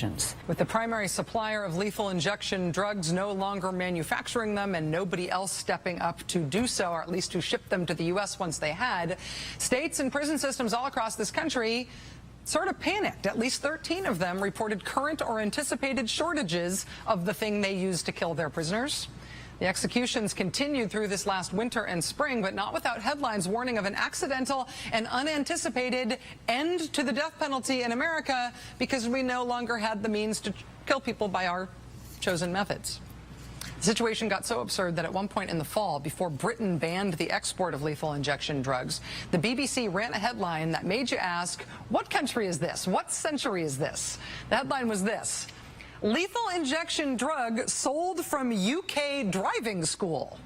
With the primary supplier of lethal injection drugs no longer manufacturing them and nobody else stepping up to do so, or at least to ship them to the U.S. once they had, states and prison systems all across this country sort of panicked. At least 13 of them reported current or anticipated shortages of the thing they used to kill their prisoners. The executions continued through this last winter and spring, but not without headlines warning of an accidental and unanticipated end to the death penalty in America because we no longer had the means to kill people by our chosen methods. The situation got so absurd that at one point in the fall, before Britain banned the export of lethal injection drugs, the BBC ran a headline that made you ask, what country is this? What century is this? The headline was this: lethal injection drug sold from UK driving school.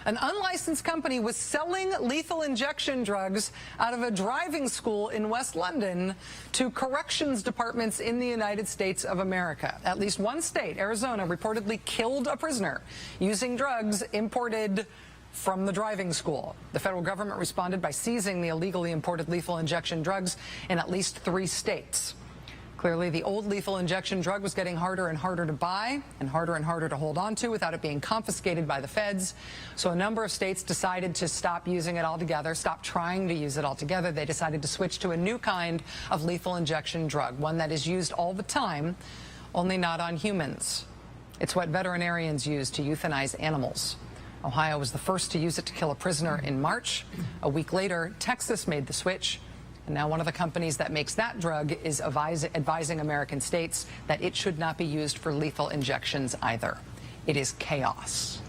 An unlicensed company was selling lethal injection drugs out of a driving school in West London to corrections departments in the United States of America. At least one state, Arizona, reportedly killed a prisoner using drugs imported from the driving school. The federal government responded by seizing the illegally imported lethal injection drugs in at least 3 states. Clearly, the old lethal injection drug was getting harder and harder to buy and harder to hold on to without it being confiscated by the feds. So a number of states decided to stop using it altogether, stop trying to use it altogether. They decided to switch to a new kind of lethal injection drug, one that is used all the time, only not on humans. It's what veterinarians use to euthanize animals. Ohio was the first to use it to kill a prisoner in March. A week later, Texas made the switch. And now one of the companies that makes that drug is advising American states that it should not be used for lethal injections either. It is chaos.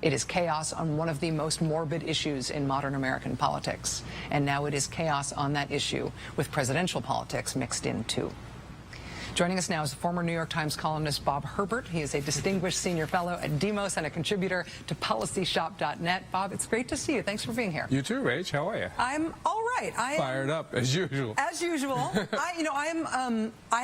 It is chaos on one of the most morbid issues in modern American politics. And now it is chaos on that issue with presidential politics mixed in too. Joining us now is former New York Times columnist Bob Herbert. He is a distinguished senior fellow at Demos and a contributor to PolicyShop.net. Bob, it's great to see you. Thanks for being here. You too, Rach. How are you? I'm all right. Fired up as usual. As usual. I've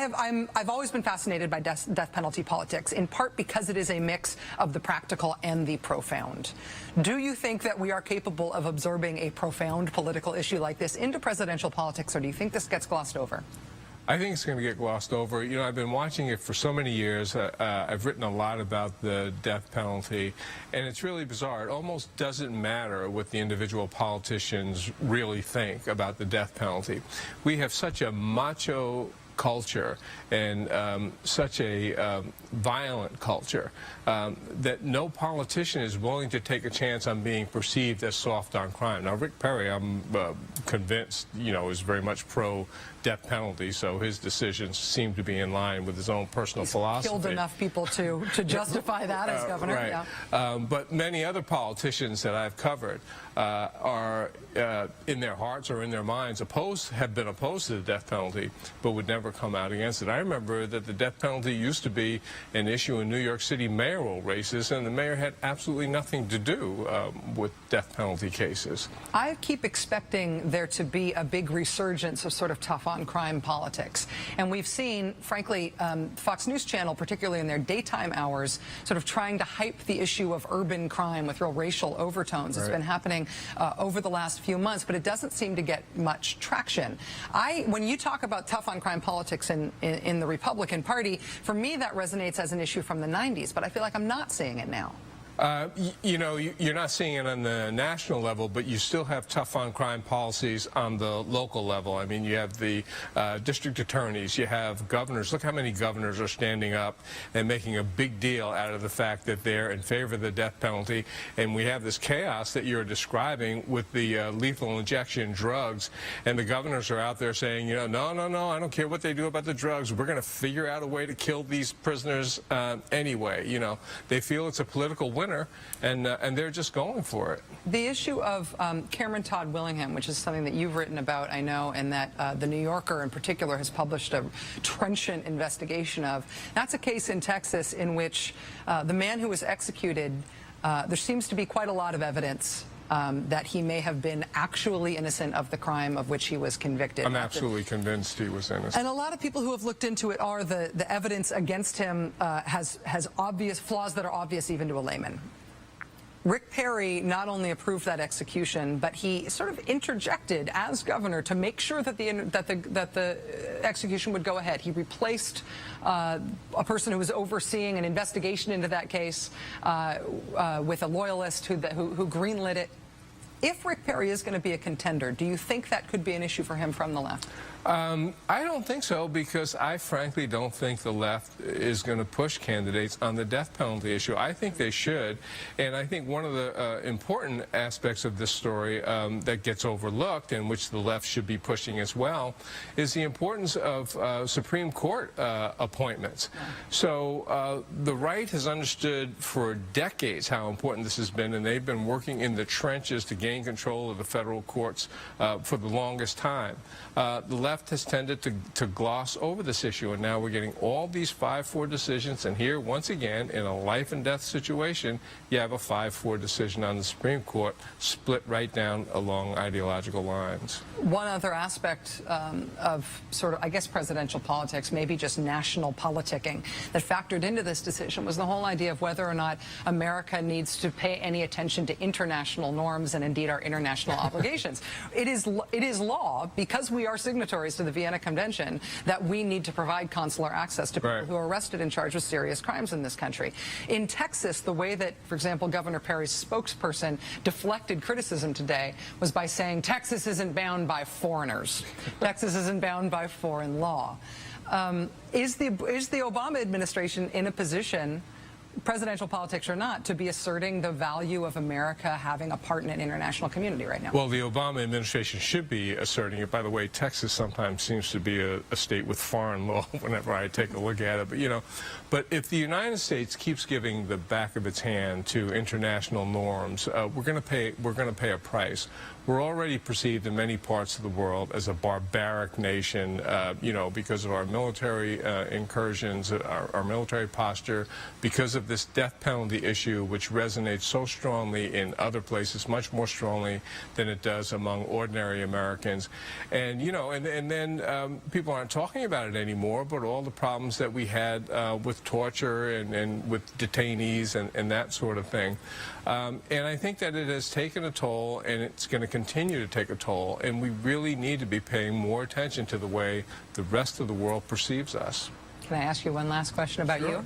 always been fascinated by death penalty politics, in part because it is a mix of the practical and the profound. Do you think that we are capable of absorbing a profound political issue like this into presidential politics, or do you think this gets glossed over? I think it's going to get glossed over. You know, I've been watching it for so many years. I've written a lot about the death penalty, and it's really bizarre. It almost doesn't matter what the individual politicians really think about the death penalty. We have such a macho culture and such a violent culture that no politician is willing to take a chance on being perceived as soft on crime. Now, Rick Perry, I'm convinced, you know, is very much pro-death penalty, so his decisions seem to be in line with his own personal philosophy. Killed enough people to justify that as governor. Right. Yeah. But many other politicians that I've covered are, in their hearts or in their minds, have been opposed to the death penalty, but would never come out against it. I remember that the death penalty used to be an issue in New York City mayoral races, and the mayor had absolutely nothing to do with death penalty cases. I keep expecting there to be a big resurgence of sort of tough-on-crime politics. And we've seen, frankly, Fox News Channel, particularly in their daytime hours, sort of trying to hype the issue of urban crime with real racial overtones. It's been happening over the last few months, but it doesn't seem to get much traction. When you talk about tough-on-crime politics in the Republican Party, for me that resonates as an issue from the 90s, but I feel like I'm not seeing it now. You know, you're not seeing it on the national level, but you still have tough-on-crime policies on the local level. I mean, you have the district attorneys, you have governors. Look how many governors are standing up and making a big deal out of the fact that they're in favor of the death penalty. And we have this chaos that you're describing with the lethal injection drugs. And the governors are out there saying, you know, no, I don't care what they do about the drugs. We're going to figure out a way to kill these prisoners anyway. You know, they feel it's a political winner. And they're just going for it. The issue of Cameron Todd Willingham, which is something that you've written about, I know, and that the New Yorker in particular has published a trenchant investigation of. That's a case in Texas in which the man who was executed, there seems to be quite a lot of evidence that he may have been actually innocent of the crime of which he was convicted. I'm absolutely convinced he was innocent. And a lot of people who have looked into it are the evidence against him has obvious flaws that are obvious even to a layman. Rick Perry not only approved that execution, but he sort of interjected as governor to make sure that the execution would go ahead. He replaced a person who was overseeing an investigation into that case with a loyalist who greenlit it. If Rick Perry is going to be a contender, do you think that could be an issue for him from the left? I don't think so, because I frankly don't think the left is going to push candidates on the death penalty issue. I think they should, and I think one of the important aspects of this story that gets overlooked, and which the left should be pushing as well, is the importance of Supreme Court appointments. So the right has understood for decades how important this has been, and they've been working in the trenches to gain control of the federal courts for the longest time. The left has tended to gloss over this issue, and now we're getting all these 5-4 decisions, and here, once again, in a life and death situation, you have a 5-4 decision on the Supreme Court, split right down along ideological lines. One other aspect of sort of, I guess, presidential politics, maybe just national politicking, that factored into this decision was the whole idea of whether or not America needs to pay any attention to international norms and indeed our international obligations. It is law, because we are signatories to the Vienna Convention, that we need to provide consular access to people who are arrested and charged with serious crimes in this country. In Texas, the way that, for example, Governor Perry's spokesperson deflected criticism today was by saying Texas isn't bound by foreigners. Texas isn't bound by foreign law. Is the Obama administration in a position, presidential politics or not, to be asserting the value of America having a part in an international community right now? Well, the Obama administration should be asserting it. By the way, Texas sometimes seems to be a state with foreign law whenever I take a look at it. But, you know, but if the United States keeps giving the back of its hand to international norms, we're going to pay a price. We're already perceived in many parts of the world as a barbaric nation, you know, because of our military incursions, our military posture, because of this death penalty issue, which resonates so strongly in other places, much more strongly than it does among ordinary Americans. And, you know, and then people aren't talking about it anymore, but all the problems that we had with torture and with detainees and that sort of thing. And I think that it has taken a toll, and it's going to continue to take a toll, and we really need to be paying more attention to the way the rest of the world perceives us. Can I ask you one last question about you?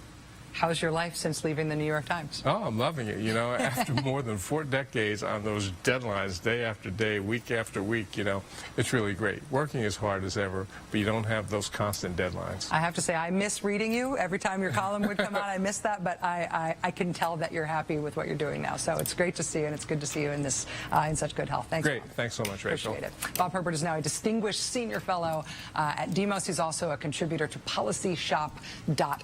How's your life since leaving the New York Times? Oh, I'm loving it. You know, after more than 4 decades on those deadlines, day after day, week after week, you know, it's really great. Working as hard as ever, but you don't have those constant deadlines. I have to say, I miss reading you. Every time your column would come out, I miss that, but I can tell that you're happy with what you're doing now. So it's great to see you, and it's good to see you in this in such good health. Thanks, Great. Bob. Thanks so much, Rachel. Appreciate it. Bob Herbert is now a distinguished senior fellow at Demos. He's also a contributor to PolicyShop.com.